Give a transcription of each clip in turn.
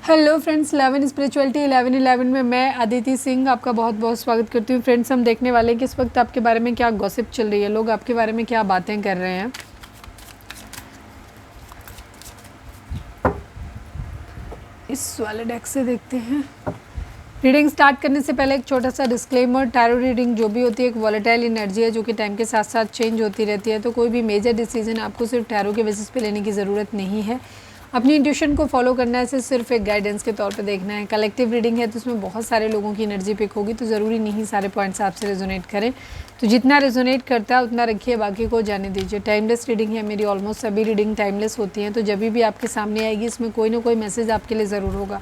Hello friends, 11 spirituality 11 में मैं अदिति सिंह आपका बहुत बहुत स्वागत करती हूँ। फ्रेंड्स, हम देखने वाले हैं कि इस वक्त आपके बारे में क्या गॉसिप चल रही है, लोग आपके बारे में क्या बातें कर रहे हैं। इस वाले डेक से देखते हैं। रीडिंग स्टार्ट करने से पहले एक छोटा सा डिस्क्लेमर, टैरो रीडिंग जो भी होती है एक वॉलेटाइल एनर्जी है जो कि टाइम के साथ साथ चेंज होती रहती है, तो कोई भी मेजर डिसीजन आपको सिर्फ टैरो के बेसिस पे लेने की ज़रूरत नहीं है। अपनी इंट्यूशन को फॉलो करना है, सिर्फ एक गाइडेंस के तौर पे देखना है। कलेक्टिव रीडिंग है तो उसमें बहुत सारे लोगों की एनर्जी पिक होगी, तो ज़रूरी नहीं सारे पॉइंट्स आपसे रेजोनेट करें। तो जितना रेजोनेट करता है उतना रखिए, बाकी को जाने दीजिए। टाइमलेस रीडिंग है, मेरी ऑलमोस्ट सभी रीडिंग टाइमलेस होती हैं, तो जब भी आपके सामने आएगी इसमें कोई ना कोई मैसेज आपके लिए ज़रूर होगा।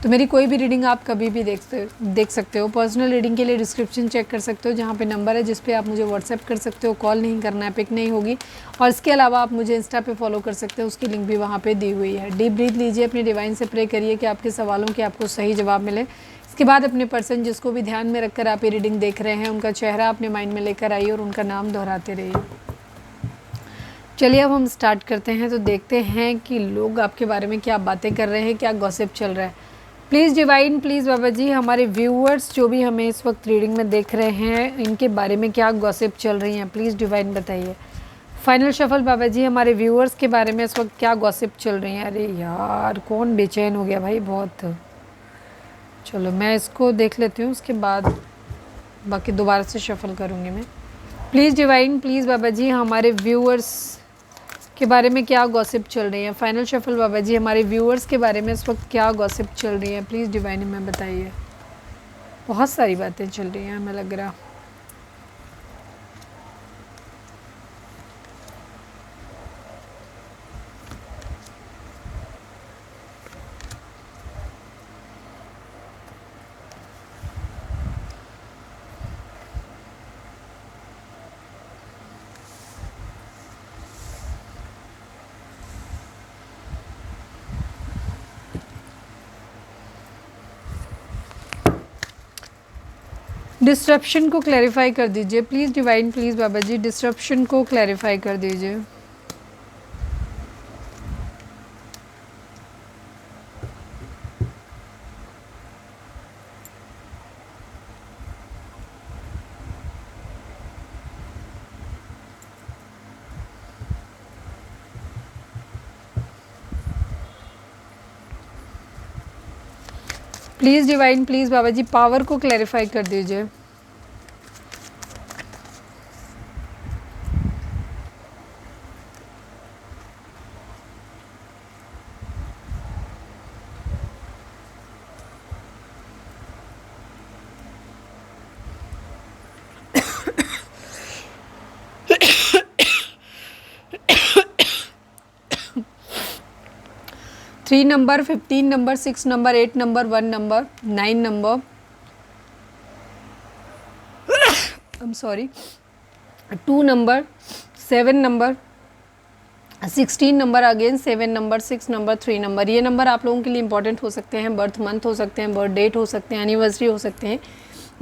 तो मेरी कोई भी रीडिंग आप कभी भी देख सकते हो। पर्सनल रीडिंग के लिए डिस्क्रिप्शन चेक कर सकते हो, जहाँ पे नंबर है जिस पे आप मुझे व्हाट्सएप कर सकते हो। कॉल नहीं करना है, पिक नहीं होगी। और इसके अलावा आप मुझे इंस्टा पे फॉलो कर सकते हो, उसकी लिंक भी वहाँ पे दी हुई है। डीप ब्रीथ लीजिए, अपने डिवाइन से प्रे करिए कि आपके सवालों के आपको सही जवाब मिले। इसके बाद अपने पर्सन जिसको भी ध्यान में रखकर आप ये रीडिंग देख रहे हैं उनका चेहरा अपने माइंड में लेकर आइए और उनका नाम दोहराते रहिए। चलिए अब हम स्टार्ट करते हैं। तो देखते हैं कि लोग आपके बारे में क्या बातें कर रहे हैं, क्या गॉसिप चल रहा है। प्लीज़ डिवाइन, प्लीज़ बाबा जी, हमारे व्यूअर्स जो भी हमें इस वक्त रीडिंग में देख रहे हैं इनके बारे में क्या गॉसिप चल रही हैं, प्लीज़ डिवाइन बताइए। फाइनल शफल बाबा जी, हमारे व्यूअर्स के बारे में इस वक्त क्या गॉसिप चल रही हैं। अरे यार, कौन बेचैन हो गया भाई बहुत। चलो मैं इसको देख लेती हूँ, उसके बाद बाकी दोबारा से शफल करूँगी मैं। प्लीज़ डिवाइन, प्लीज़ बाबा जी, हमारे व्यूअर्स के बारे में क्या गॉसिप चल रही है। फाइनल शफल बाबा जी, हमारे व्यूअर्स के बारे में इस वक्त क्या गॉसिप चल रही है, प्लीज़ डिवाइन में बताइए। बहुत सारी बातें चल रही हैं हमें लग रहा। डिस्ट्रप्शन को क्लैरिफाई कर दीजिए please divine, please Baba ji, disruption को क्लैरिफाई कर दीजिए। Please divine, please Baba ji, power को क्लैरिफाई कर दीजिए। Three number, 15 number, 6 number, 8 number, 1 number, 9 number, I am sorry, 2 number, 7 number, 16 number, again 7 number, 6 number, 3 number. ये नंबर आप लोगों के लिए इंपॉर्टेंट हो सकते हैं। बर्थ मंथ हो सकते हैं, बर्थ डेट हो सकते हैं, एनिवर्सरी हो सकते हैं,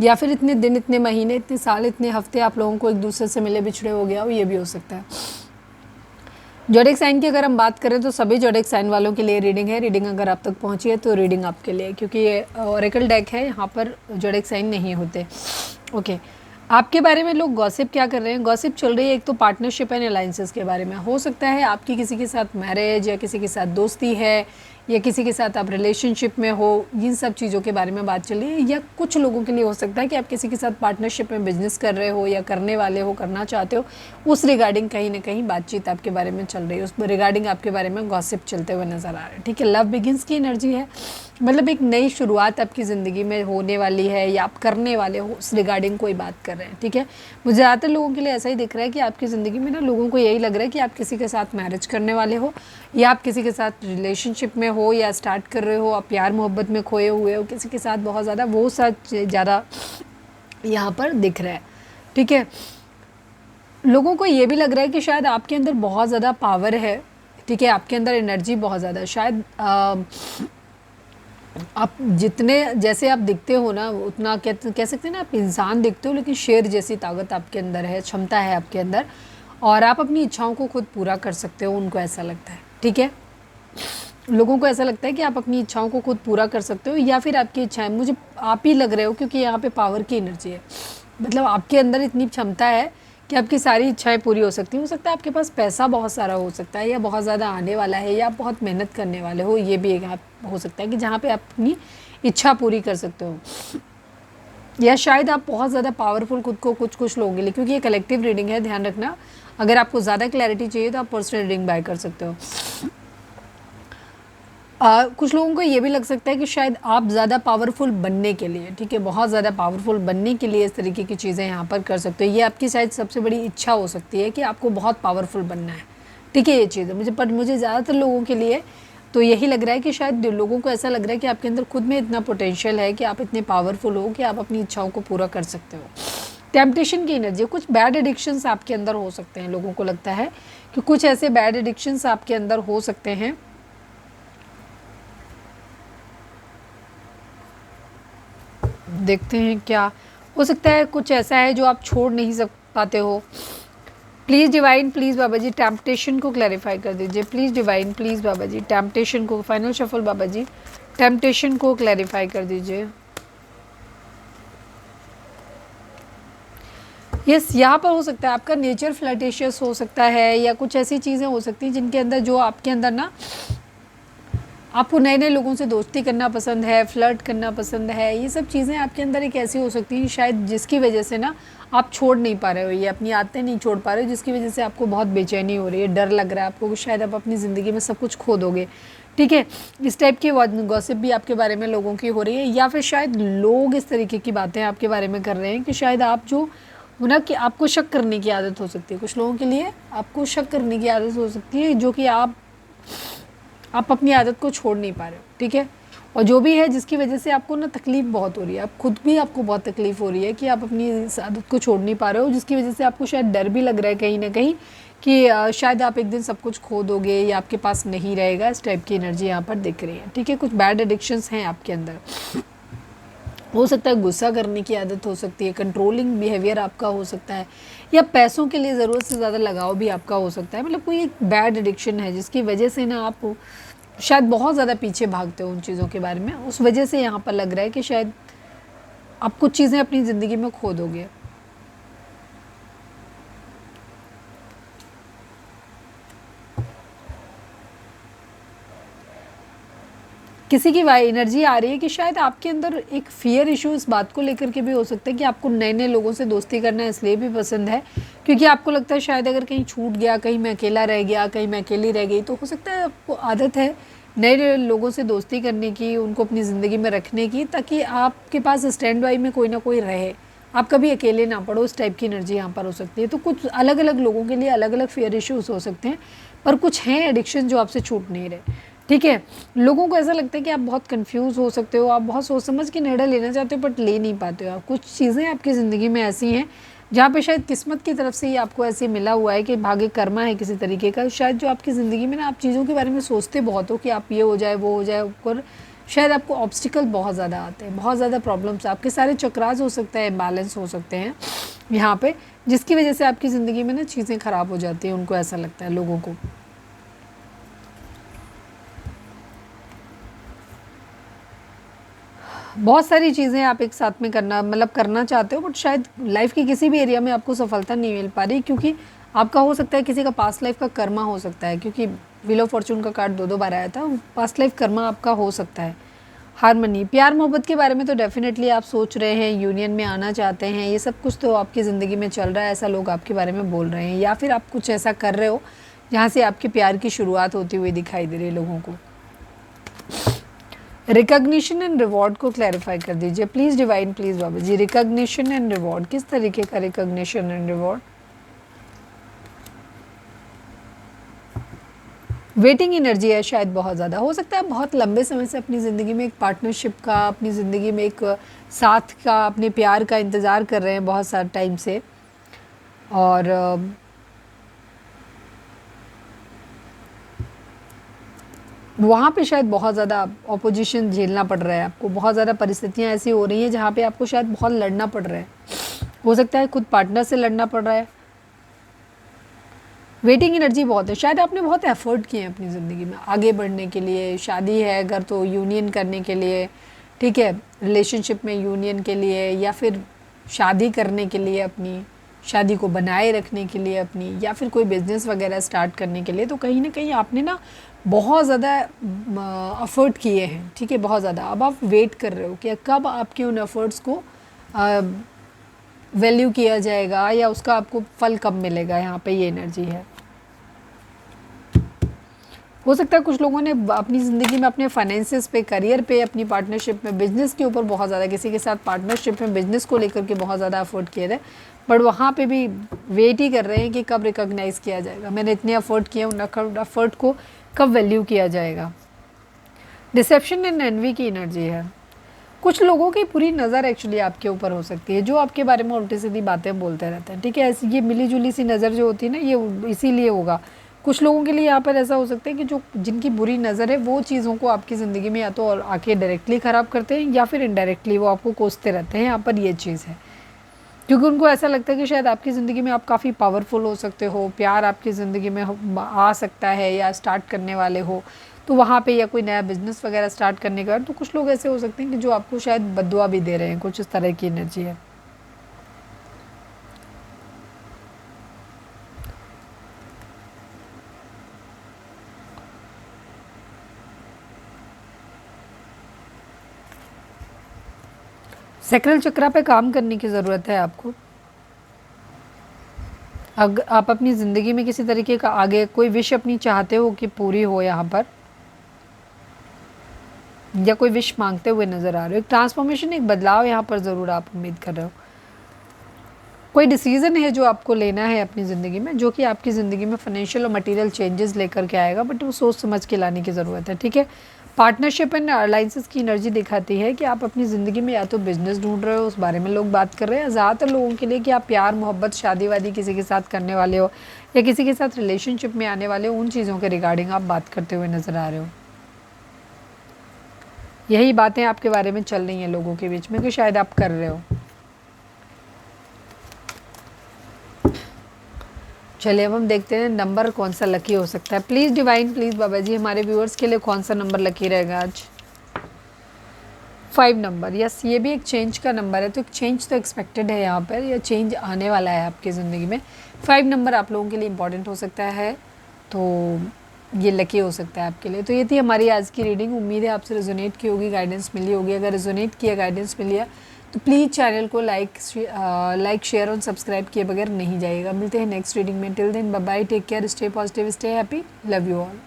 या फिर इतने दिन, इतने महीने, इतने साल, इतने हफ्ते आप लोगों को एक दूसरे से मिले बिछड़े हो गया हो, ये भी हो सकता है। जोडिक साइन की अगर हम बात करें तो सभी जोडिक साइन वालों के लिए रीडिंग है। रीडिंग अगर आप तक पहुंची है तो रीडिंग आपके लिए, क्योंकि ये ओरेकल डेक है, यहाँ पर जोडिक साइन नहीं होते। ओके, आपके बारे में लोग गॉसिप क्या कर रहे हैं, गॉसिप चल रही है एक तो पार्टनरशिप एंड अलाइंसेस के बारे में। हो सकता है आपकी किसी के साथ मैरिज या किसी के साथ दोस्ती है या किसी के साथ आप रिलेशनशिप में हो, इन सब चीज़ों के बारे में बात चल रही है। या कुछ लोगों के लिए हो सकता है कि आप किसी के साथ पार्टनरशिप में बिजनेस कर रहे हो या करने वाले हो, करना चाहते हो, उस रिगार्डिंग कहीं ना कहीं बातचीत आपके बारे में चल रही है, उस रिगार्डिंग आपके बारे में गॉसिप चलते हुए नजर आ रहा है। ठीक है, लव बिगिंस की एनर्जी है, मतलब एक नई शुरुआत आपकी ज़िंदगी में होने वाली है या आप करने वाले हो, उस रिगार्डिंग कोई बात कर रहे हैं। ठीक है, मुझे ज़्यादातर लोगों के लिए ऐसा ही दिख रहा है कि आपकी ज़िंदगी में ना लोगों को यही लग रहा है कि आप किसी के साथ मैरिज करने वाले हो या आप किसी के साथ रिलेशनशिप में हो या स्टार्ट कर रहे हो, आप प्यार मोहब्बत में खोए हुए हो किसी के साथ बहुत ज़्यादा, वो सच ज़्यादा यहाँ पर दिख रहा है। ठीक है, लोगों को ये भी लग रहा है कि शायद आपके अंदर बहुत ज़्यादा पावर है। ठीक है, आपके अंदर एनर्जी बहुत ज़्यादा है। शायद आप जितने जैसे आप दिखते हो ना उतना कह सकते हैं ना, आप इंसान दिखते हो लेकिन शेर जैसी ताकत आपके अंदर है, क्षमता है आपके अंदर, और आप अपनी इच्छाओं को खुद पूरा कर सकते हो, उनको ऐसा लगता है। ठीक है, लोगों को ऐसा लगता है कि आप अपनी इच्छाओं को खुद पूरा कर सकते हो, या फिर आपकी इच्छाएं मुझे आप ही लग रहे हो, क्योंकि यहाँ पे पावर की एनर्जी है। मतलब आपके अंदर इतनी क्षमता है कि आपकी सारी इच्छाएं पूरी हो सकती हैं। हो सकता है आपके पास पैसा बहुत सारा हो सकता है, या बहुत ज़्यादा आने वाला है, या आप बहुत मेहनत करने वाले हो। ये भी एक हो सकता है कि जहाँ पे आप अपनी इच्छा पूरी कर सकते हो, या शायद आप बहुत ज़्यादा पावरफुल खुद को कुछ लोगों के लिए, क्योंकि ये कलेक्टिव रीडिंग है, ध्यान रखना। अगर आपको ज़्यादा क्लैरिटी चाहिए तो आप पर्सनल रीडिंग बाय कर सकते हो। कुछ लोगों को ये भी लग सकता है कि शायद आप ज़्यादा पावरफुल बनने के लिए, ठीक है, बहुत ज़्यादा पावरफुल बनने के लिए इस तरीके की चीज़ें यहाँ पर कर सकते हो। ये आपकी शायद सबसे बड़ी इच्छा हो सकती है कि आपको बहुत पावरफुल बनना है, ठीक है, ये चीज़ मुझे ज़्यादातर लोगों के लिए तो यही लग रहा है कि शायद लोगों को ऐसा लग रहा है कि आपके अंदर खुद में इतना पोटेंशियल है कि आप इतने पावरफुल हो कि आप अपनी इच्छाओं को पूरा कर सकते हो। टेम्पटेशन की एनर्जी, कुछ बैड एडिक्शंस आपके अंदर हो सकते हैं। लोगों को लगता है कि कुछ ऐसे बैड एडिक्शंस आपके अंदर हो सकते हैं। देखते हैं क्या हो सकता है। कुछ ऐसा है जो आप छोड़ नहीं पाते हो। Please divine, please Baba ji temptation को क्लैरिफाई कर दीजिए। Please divine, please Baba ji temptation को, final shuffle Baba ji temptation को क्लैरिफाई कर दीजिए। यस, यहाँ पर हो सकता है आपका नेचर फ्लर्टेशियस हो सकता है, या कुछ ऐसी चीज़ें हो सकती हैं जिनके अंदर, जो आपके अंदर ना, आपको नए नए लोगों से दोस्ती करना पसंद है, फ्लर्ट करना पसंद है। ये सब चीज़ें आपके अंदर एक ऐसी हो सकती हैं शायद जिसकी वजह से ना आप छोड़ नहीं पा रहे हो, ये अपनी आदतें नहीं छोड़ पा रहे हो, जिसकी वजह से आपको बहुत बेचैनी हो रही है, डर लग रहा है आपको कि शायद आप अपनी ज़िंदगी में सब कुछ खो दोगे, ठीक है। इस टाइप की गॉसिप भी आपके बारे में लोगों की हो रही है, या फिर शायद लोग इस तरीके की बातें आपके बारे में कर रहे हैं कि शायद आप जो ना, कि आपको शक करने की आदत हो सकती है। कुछ लोगों के लिए आपको शक करने की आदत हो सकती है, जो कि आप अपनी आदत को छोड़ नहीं पा रहे हो, ठीक है। और जो भी है जिसकी वजह से आपको ना तकलीफ़ बहुत हो रही है, आप खुद भी, आपको बहुत तकलीफ़ हो रही है कि आप अपनी इस आदत को छोड़ नहीं पा रहे हो, जिसकी वजह से आपको शायद डर भी लग रहा है कहीं ना कहीं कि शायद आप एक दिन सब कुछ खो दोगे या आपके पास नहीं रहेगा। इस टाइप की एनर्जी यहाँ पर दिख रही है, ठीक है। कुछ बैड एडिक्शंस हैं आपके अंदर। हो सकता है गुस्सा करने की आदत हो सकती है, कंट्रोलिंग बिहेवियर आपका हो सकता है, या पैसों के लिए ज़रूरत से ज़्यादा लगाव भी आपका हो सकता है। मतलब कोई एक बैड एडिक्शन है जिसकी वजह से ना आप शायद बहुत ज़्यादा पीछे भागते हो उन चीज़ों के बारे में। उस वजह से यहाँ पर लग रहा है कि शायद आप कुछ चीज़ें अपनी ज़िंदगी में खो दोगे। किसी की एनर्जी आ रही है कि शायद आपके अंदर एक फियर इशू इस बात को लेकर के भी हो सकता है कि आपको नए नए लोगों से दोस्ती करना इसलिए भी पसंद है क्योंकि आपको लगता है शायद अगर कहीं छूट गया, कहीं मैं अकेला रह गया, कहीं मैं अकेली रह गई, तो हो सकता है आपको आदत है नए नए लोगों से दोस्ती करने की, उनको अपनी ज़िंदगी में रखने की, ताकि आपके पास स्टैंड बाई में कोई ना कोई रहे, आप कभी अकेले ना पड़ो। इस टाइप की एनर्जी यहाँ पर हो सकती है। तो कुछ अलग अलग लोगों के लिए अलग अलग फियर इश्यूज़ हो सकते हैं, पर कुछ हैं एडिक्शन जो आपसे छूट नहीं रहे, ठीक है। लोगों को ऐसा लगता है कि आप बहुत कंफ्यूज हो सकते हो, आप बहुत सोच समझ के निर्णय लेना चाहते हो बट ले नहीं पाते हो। कुछ चीज़ें आपकी ज़िंदगी में ऐसी हैं जहाँ पे शायद किस्मत की तरफ से ही आपको ऐसे मिला हुआ है कि भाग्य कर्मा है किसी तरीके का, शायद जो आपकी ज़िंदगी में ना आप चीज़ों के बारे में सोचते बहुत हो कि आप ये हो जाए वो हो जाए, और शायद आपको ऑब्स्टिकल बहुत ज़्यादा आते हैं, बहुत ज़्यादा प्रॉब्लम्स, आपके सारे चक्रास हो सकते हैं, बैलेंस हो सकते हैं यहाँ पे, जिसकी वजह से आपकी ज़िंदगी में ना चीज़ें ख़राब हो जाती हैं। उनको ऐसा लगता है लोगों को। बहुत सारी चीज़ें आप एक साथ में करना चाहते हो, बट शायद लाइफ की किसी भी एरिया में आपको सफलता नहीं मिल पा रही, क्योंकि आपका हो सकता है किसी का पास्ट लाइफ का कर्मा हो सकता है, क्योंकि व्हील ऑफ फॉर्चून का कार्ड दो बार आया था, पास्ट लाइफ कर्मा आपका हो सकता है। हारमनी, प्यार मोहब्बत के बारे में तो डेफिनेटली आप सोच रहे हैं, यूनियन में आना चाहते हैं, ये सब कुछ तो आपकी ज़िंदगी में चल रहा है, ऐसा लोग आपके बारे में बोल रहे हैं, या फिर आप कुछ ऐसा कर रहे हो जहाँ से आपके प्यार की शुरुआत होती हुई दिखाई दे रही है लोगों को। रिकॉग्निशन एंड रिवॉर्ड को क्लैरिफाई कर दीजिए please divine, please Baba ji. Recognition and reward, किस तरीके का recognition and reward? Waiting energy है शायद, बहुत ज़्यादा हो सकता है बहुत लंबे समय से अपनी ज़िंदगी में एक पार्टनरशिप का, अपनी ज़िंदगी में एक साथ का, अपने प्यार का इंतज़ार कर रहे हैं बहुत सारे टाइम से, और वहाँ पे शायद बहुत ज़्यादा ऑपोजिशन झेलना पड़ रहा है आपको, बहुत ज़्यादा परिस्थितियाँ ऐसी हो रही हैं जहाँ पे आपको शायद बहुत लड़ना पड़ रहा है। हो सकता है खुद पार्टनर से लड़ना पड़ रहा है, वेटिंग एनर्जी बहुत है, शायद आपने बहुत एफर्ट किए हैं अपनी ज़िंदगी में आगे बढ़ने के लिए, शादी है अगर तो यूनियन करने के लिए, ठीक है, रिलेशनशिप में यूनियन के लिए, या फिर शादी करने के लिए, अपनी शादी को बनाए रखने के लिए अपनी, या फिर कोई बिज़नेस वगैरह स्टार्ट करने के लिए। तो कहीं ना कहीं आपने ना बहुत ज़्यादा एफर्ट किए हैं, ठीक है, बहुत ज़्यादा। अब आप वेट कर रहे हो कि कब आपके उन एफर्ट्स को वैल्यू किया जाएगा या उसका आपको फल कब मिलेगा। यहाँ पे ये एनर्जी है। हो सकता है कुछ लोगों ने अपनी ज़िंदगी में अपने फाइनेंसेस पे, करियर पे, अपनी पार्टनरशिप में, बिजनेस के ऊपर बहुत ज़्यादा, किसी के साथ पार्टनरशिप में बिजनेस को लेकर के बहुत ज़्यादा अफोर्ड किए थे, बट वहाँ पे भी वेट ही कर रहे हैं कि कब रिकॉग्नाइज़ किया जाएगा, मैंने इतने अफोर्ड किए, उन अफोर्ड को कब वैल्यू किया जाएगा। डिसेप्शन एंड एनवी की एनर्जी है। कुछ लोगों की पूरी नज़र एक्चुअली आपके ऊपर हो सकती है, जो आपके बारे में उल्टी सीधी बातें बोलते रहते हैं, ठीक है। ऐसी ये मिली जुली सी नज़र जो होती है ना, ये इसीलिए होगा। कुछ लोगों के लिए यहाँ पर ऐसा हो सकता है कि जो जिनकी बुरी नज़र है वो चीज़ों को आपकी ज़िंदगी में या तो और आके डायरेक्टली ख़राब करते हैं या फिर इनडायरेक्टली वो आपको कोसते रहते हैं। यहाँ पर ये चीज़ है, क्योंकि उनको ऐसा लगता है कि शायद आपकी ज़िंदगी में आप काफ़ी पावरफुल हो सकते हो, प्यार आपकी ज़िंदगी में आ सकता है या स्टार्ट करने वाले हो, तो वहाँ पे या कोई नया बिज़नेस वगैरह स्टार्ट करने का। तो कुछ लोग ऐसे हो सकते हैं कि जो आपको शायद बद्दुआ भी दे रहे हैं, कुछ इस तरह की एनर्जी है। सैक्रल चक्रा पे काम करने की ज़रूरत है आपको। अगर आप अपनी ज़िंदगी में किसी तरीके का आगे कोई विश अपनी चाहते हो कि पूरी हो यहाँ पर, या कोई विश मांगते हुए नज़र आ रहे हो, एक ट्रांसफॉर्मेशन, एक बदलाव यहाँ पर ज़रूर आप उम्मीद कर रहे हो। कोई डिसीज़न है जो आपको लेना है अपनी ज़िंदगी में, जो कि आपकी ज़िंदगी में फाइनेंशियल और मटेरियल चेंजेस लेकर के आएगा, बट वो सोच समझ के लाने की ज़रूरत है, ठीक है। पार्टनरशिप एंड अलाइंसेस की एनर्जी दिखाती है कि आप अपनी ज़िंदगी में या तो बिज़नेस ढूंढ रहे हो, उस बारे में लोग बात कर रहे हैं, ज़्यादातर लोगों के लिए कि आप प्यार, मोहब्बत, शादी वादी किसी के साथ करने वाले हो या किसी के साथ रिलेशनशिप में आने वाले हो, उन चीज़ों के रिगार्डिंग आप बात करते हुए नज़र आ रहे हो। यही बातें आपके बारे में चल रही हैं लोगों के बीच में कि शायद आप कर रहे हो। चलिए अब हम देखते हैं नंबर कौन सा लकी हो सकता है। प्लीज़ डिवाइन, प्लीज़ बाबा जी, हमारे व्यूअर्स के लिए कौन सा नंबर लकी रहेगा आज। 5 नंबर, यस, ये भी एक चेंज का नंबर है, तो एक चेंज तो एक्सपेक्टेड है यहाँ पर, या चेंज आने वाला है आपकी ज़िंदगी में। 5 नंबर आप लोगों के लिए इंपॉर्टेंट हो सकता है, तो ये लकी हो सकता है आपके लिए। तो ये थी हमारी आज की रीडिंग। उम्मीद है आपसे रेजोनेट की होगी, गाइडेंस मिली होगी। अगर रेजोनेट किया, गाइडेंस मिली है, तो प्लीज़ चैनल को लाइक शेयर और सब्सक्राइब किए बगैर नहीं जाइएगा। मिलते हैं नेक्स्ट रीडिंग में। Till then bye bye, take care, stay positive, stay happy, love you all.